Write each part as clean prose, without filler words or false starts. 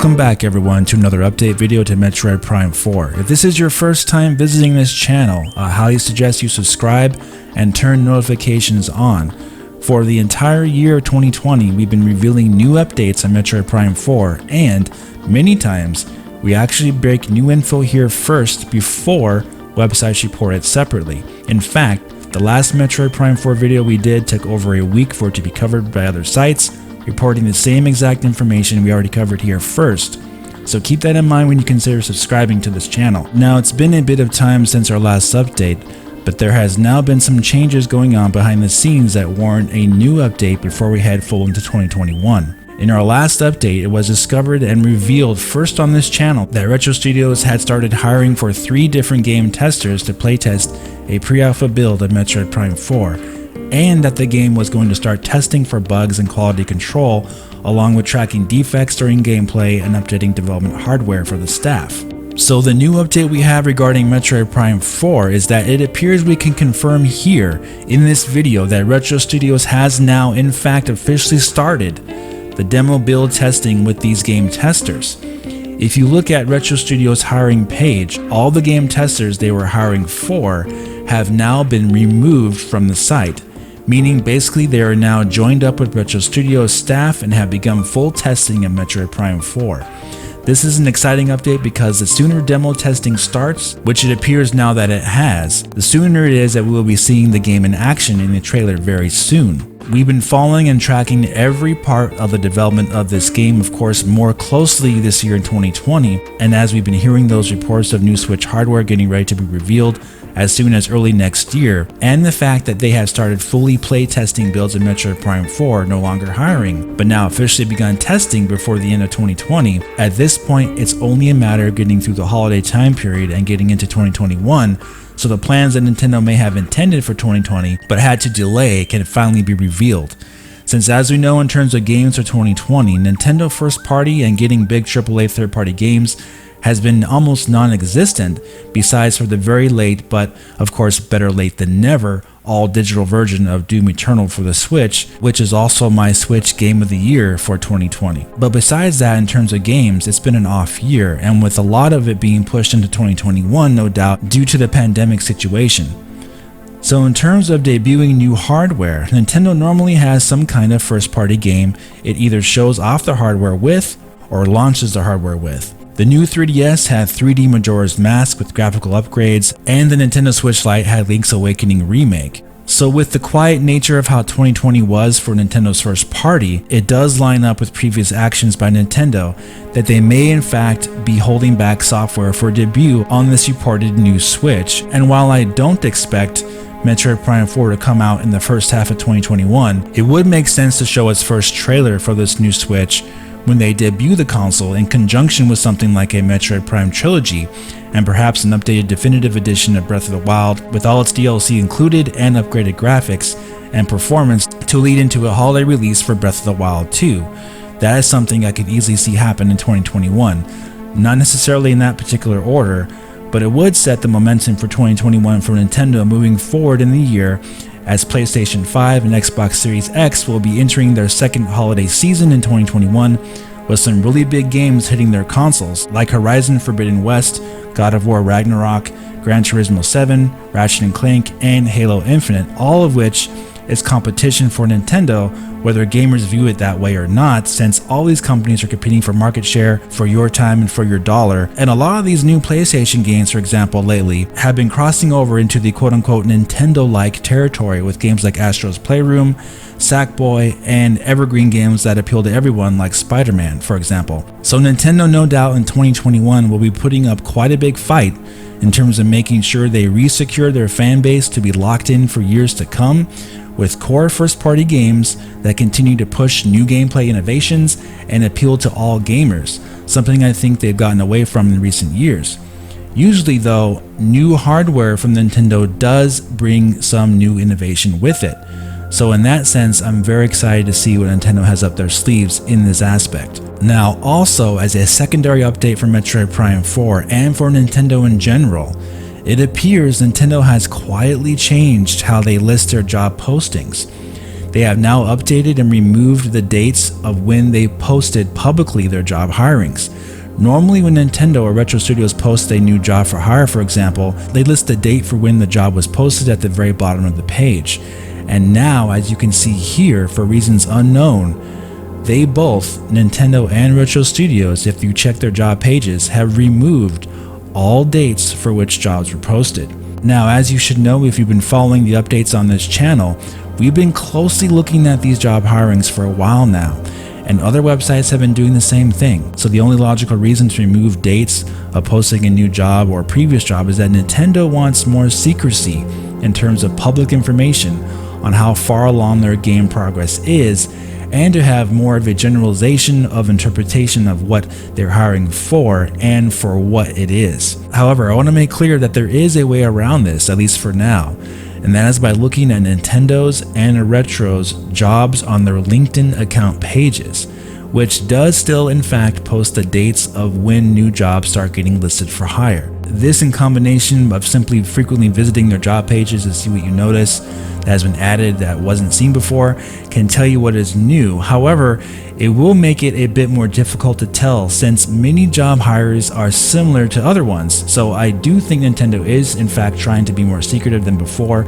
Welcome back everyone to another update video to Metroid Prime 4. If this is your first time visiting this channel, I highly suggest you subscribe and turn notifications on. For the entire year of 2020, we've been revealing new updates on Metroid Prime 4, and many times we actually break new info here first before websites report it separately. In fact, the last Metroid Prime 4 video we did took over a week for it to be covered by other sites, reporting the same exact information we already covered here first. So keep that in mind when you consider subscribing to this channel. Now, it's been a bit of time since our last update, but there has now been some changes going on behind the scenes that warrant a new update before we head full into 2021. In our last update, it was discovered and revealed first on this channel that Retro Studios had started hiring for 3 different game testers to playtest a pre-alpha build of Metroid Prime 4, and that the game was going to start testing for bugs and quality control, along with tracking defects during gameplay and updating development hardware for the staff. So the new update we have regarding Metroid Prime 4 is that it appears we can confirm here in this video that Retro Studios has now in fact officially started the demo build testing with these game testers. If you look at Retro Studios' hiring page, all the game testers they were hiring for have now been removed from the site, meaning basically they are now joined up with Retro Studios staff and have begun full testing of Metroid Prime 4. This is an exciting update because the sooner demo testing starts, which it appears now that it has, the sooner it is that we will be seeing the game in action in the trailer very soon. We've been following and tracking every part of the development of this game, of course, more closely this year in 2020, and as we've been hearing those reports of new Switch hardware getting ready to be revealed as soon as early next year, and the fact that they have started fully playtesting builds of Metroid Prime 4, no longer hiring, but now officially begun testing before the end of 2020, at this point it's only a matter of getting through the holiday time period and getting into 2021, so the plans that Nintendo may have intended for 2020 but had to delay can finally be revealed. Since as we know in terms of games for 2020, Nintendo first party and getting big AAA third party games has been almost non-existent, besides for the very late, but of course better late than never, all-digital version of Doom Eternal for the Switch, which is also my Switch Game of the Year for 2020. But besides that, in terms of games, it's been an off year, and with a lot of it being pushed into 2021, no doubt, due to the pandemic situation. So in terms of debuting new hardware, Nintendo normally has some kind of first-party game it either shows off the hardware with, or launches the hardware with. The new 3DS had 3D Majora's Mask with graphical upgrades, and the Nintendo Switch Lite had Link's Awakening Remake. So with the quiet nature of how 2020 was for Nintendo's first party, it does line up with previous actions by Nintendo that they may in fact be holding back software for debut on this reported new Switch. And while I don't expect Metroid Prime 4 to come out in the first half of 2021, it would make sense to show its first trailer for this new Switch when they debut the console in conjunction with something like a Metroid Prime trilogy, and perhaps an updated definitive edition of Breath of the Wild with all its DLC included and upgraded graphics and performance to lead into a holiday release for Breath of the Wild 2. That is something I could easily see happen in 2021. Not necessarily in that particular order, but it would set the momentum for 2021 for Nintendo moving forward in the year, as PlayStation 5 and Xbox Series X will be entering their second holiday season in 2021 with some really big games hitting their consoles like Horizon Forbidden West, God of War Ragnarok, Gran Turismo 7, Ratchet & Clank, and Halo Infinite, all of which is competition for Nintendo, whether gamers view it that way or not, since all these companies are competing for market share, for your time and for your dollar. And a lot of these new PlayStation games, for example, lately have been crossing over into the quote-unquote Nintendo-like territory with games like Astro's Playroom, Sackboy, and evergreen games that appeal to everyone like Spider-Man, for example. So Nintendo no doubt in 2021 will be putting up quite a big fight in terms of making sure they re-secure their fan base to be locked in for years to come, with core first-party games that continue to push new gameplay innovations and appeal to all gamers, something I think they've gotten away from in recent years. Usually though, new hardware from Nintendo does bring some new innovation with it. So in that sense, I'm very excited to see what Nintendo has up their sleeves in this aspect. Now also, as a secondary update for Metroid Prime 4 and for Nintendo in general, it appears Nintendo has quietly changed how they list their job postings. They have now updated and removed the dates of when they posted publicly their job hirings. Normally when Nintendo or Retro Studios post a new job for hire, for example, they list the date for when the job was posted at the very bottom of the page. And now, as you can see here, for reasons unknown, they both, Nintendo and Retro Studios, if you check their job pages, have removed all dates for which jobs were posted. Now, as you should know if you've been following the updates on this channel, we've been closely looking at these job hirings for a while now, and other websites have been doing the same thing. So the only logical reason to remove dates of posting a new job or a previous job is that Nintendo wants more secrecy in terms of public information on how far along their game progress is, and to have more of a generalization of interpretation of what they're hiring for and for what it is. However, I want to make clear that there is a way around this, at least for now, and that is by looking at Nintendo's and Retro's jobs on their LinkedIn account pages, which does still in fact post the dates of when new jobs start getting listed for hire. This, in combination of simply frequently visiting their job pages to see what you notice that has been added that wasn't seen before, can tell you what is new. However, it will make it a bit more difficult to tell since many job hires are similar to other ones. So I do think Nintendo is in fact trying to be more secretive than before,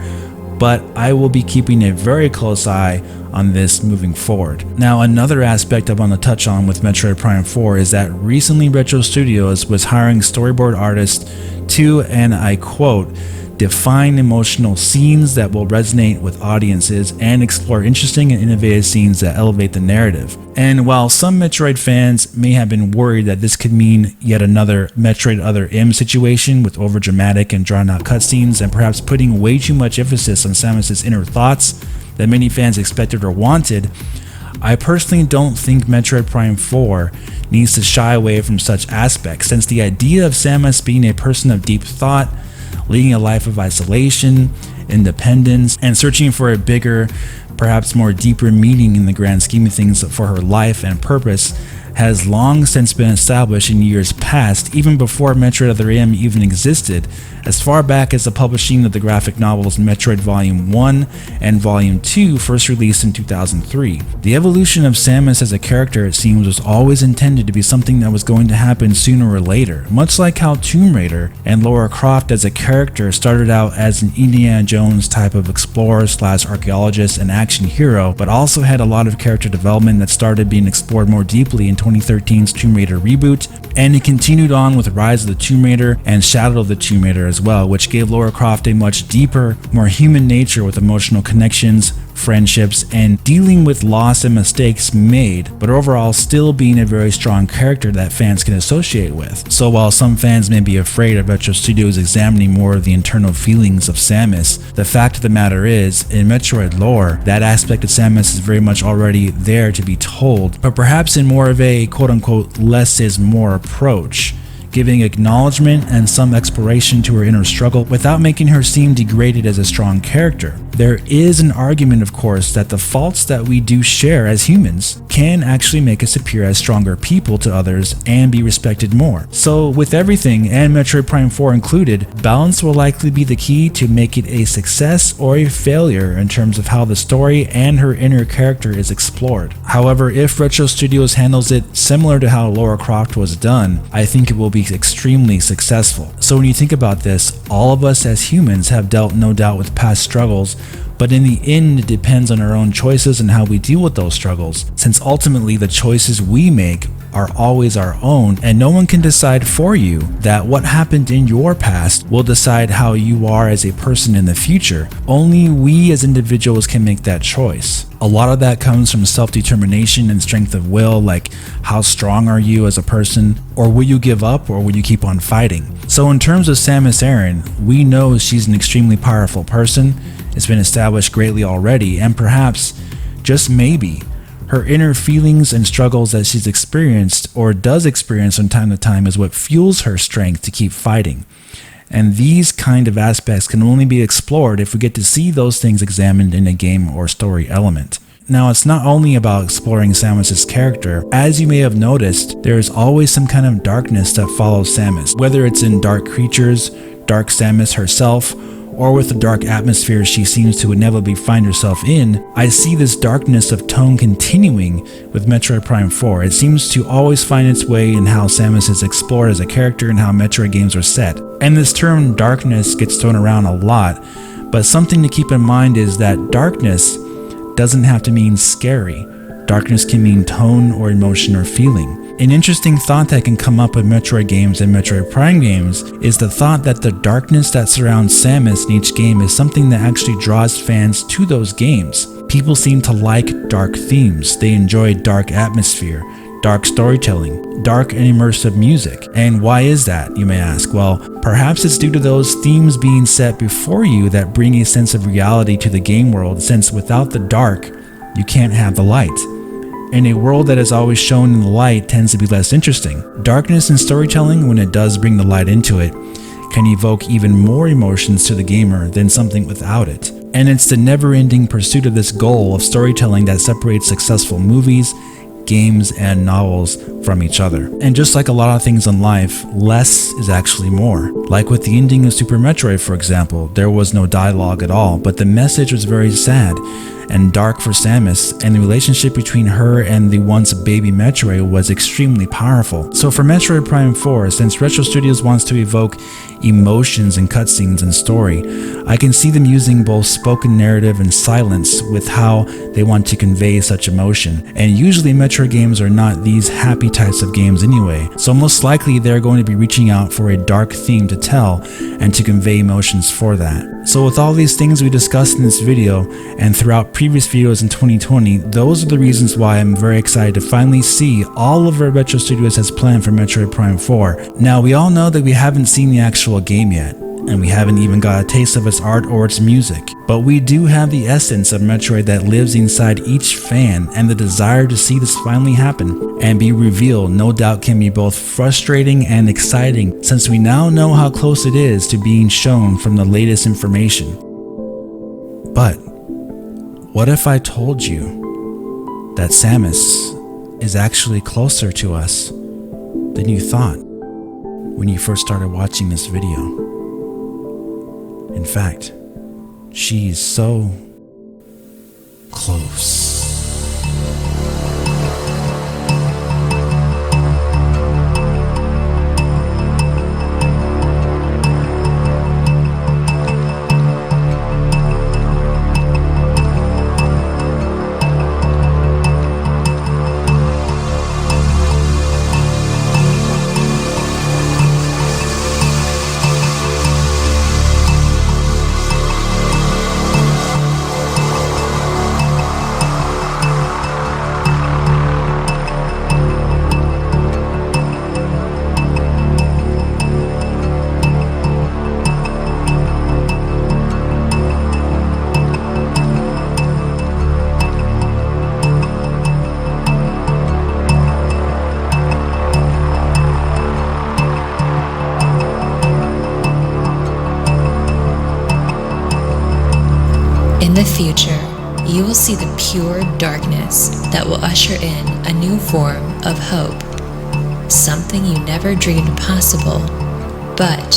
but I will be keeping a very close eye on this moving forward. Now, another aspect I want to touch on with Metroid Prime 4 is that recently Retro Studios was hiring storyboard artists to, and I quote, define emotional scenes that will resonate with audiences and explore interesting and innovative scenes that elevate the narrative. And while some Metroid fans may have been worried that this could mean yet another Metroid Other M situation with overdramatic and drawn out cutscenes and perhaps putting way too much emphasis on Samus's inner thoughts that many fans expected or wanted, I personally don't think Metroid Prime 4 needs to shy away from such aspects, since the idea of Samus being a person of deep thought, leading a life of isolation, independence, and searching for a bigger, perhaps more deeper meaning in the grand scheme of things for her life and purpose has long since been established in years past, even before Metroid Other M even existed, as far back as the publishing of the graphic novels Metroid Volume 1 and Volume 2 first released in 2003. The evolution of Samus as a character, it seems, was always intended to be something that was going to happen sooner or later, much like how Tomb Raider and Lara Croft as a character started out as an Indiana Jones type of explorer / archaeologist and action hero, but also had a lot of character development that started being explored more deeply in 2013's Tomb Raider reboot, and it continued on with Rise of the Tomb Raider and Shadow of the Tomb Raider as well, which gave Lara Croft a much deeper, more human nature with emotional connections, friendships, and dealing with loss and mistakes made, but overall still being a very strong character that fans can associate with. So while some fans may be afraid of Retro Studios examining more of the internal feelings of Samus, the fact of the matter is, in Metroid lore, that aspect of Samus is very much already there to be told, but perhaps in more of a quote-unquote less is more approach, giving acknowledgement and some exploration to her inner struggle without making her seem degraded as a strong character. There is an argument, of course, that the faults that we do share as humans can actually make us appear as stronger people to others and be respected more. So with everything, and Metroid Prime 4 included, balance will likely be the key to make it a success or a failure in terms of how the story and her inner character is explored. However, if Retro Studios handles it similar to how Lara Croft was done, I think it will be extremely successful. So when you think about this, all of us as humans have dealt no doubt with past struggles, but in the end it depends on our own choices and how we deal with those struggles, since ultimately the choices we make are always our own, and no one can decide for you that what happened in your past will decide how you are as a person in the future. Only we as individuals can make that choice. A lot of that comes from self-determination and strength of will, like how strong are you as a person, or will you give up, or will you keep on fighting? So in terms of Samus Aran, we know she's an extremely powerful person. It's been established greatly already, and perhaps, just maybe, her inner feelings and struggles that she's experienced or does experience from time to time is what fuels her strength to keep fighting. And these kind of aspects can only be explored if we get to see those things examined in a game or story element. Now, it's not only about exploring Samus's character. As you may have noticed, there is always some kind of darkness that follows Samus, whether it's in dark creatures, Dark Samus herself, or with the dark atmosphere she seems to inevitably find herself in, I see this darkness of tone continuing with Metroid Prime 4. It seems to always find its way in how Samus is explored as a character and how Metroid games are set. And this term darkness gets thrown around a lot, but something to keep in mind is that darkness doesn't have to mean scary. Darkness can mean tone or emotion or feeling. An interesting thought that can come up with Metroid games and Metroid Prime games is the thought that the darkness that surrounds Samus in each game is something that actually draws fans to those games. People seem to like dark themes. They enjoy dark atmosphere, dark storytelling, dark and immersive music. And why is that, you may ask? Well, perhaps it's due to those themes being set before you that bring a sense of reality to the game world, since without the dark, you can't have the light. And a world that is always shown in the light tends to be less interesting. Darkness in storytelling, when it does bring the light into it, can evoke even more emotions to the gamer than something without it. And it's the never-ending pursuit of this goal of storytelling that separates successful movies, games, and novels from each other. And just like a lot of things in life, less is actually more. Like with the ending of Super Metroid, for example, there was no dialogue at all, but the message was very sad and dark for Samus, and the relationship between her and the once baby Metroid was extremely powerful. So for Metroid Prime 4, since Retro Studios wants to evoke emotions in cutscenes and story, I can see them using both spoken narrative and silence with how they want to convey such emotion. And usually Metroid games are not these happy types of games anyway, so most likely they're going to be reaching out for a dark theme to tell and to convey emotions for that. So with all these things we discussed in this video and throughout previous videos in 2020, those are the reasons why I'm very excited to finally see all of what Retro Studios has planned for Metroid Prime 4. Now, we all know that we haven't seen the actual game yet, and we haven't even got a taste of its art or its music, but we do have the essence of Metroid that lives inside each fan, and the desire to see this finally happen and be revealed no doubt can be both frustrating and exciting, since we now know how close it is to being shown from the latest information. But what if I told you that Samus is actually closer to us than you thought when you first started watching this video? In fact, she's so close. In the future, you will see the pure darkness that will usher in a new form of hope, something you never dreamed possible. But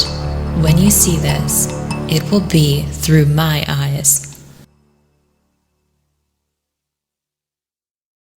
when you see this, it will be through my eyes.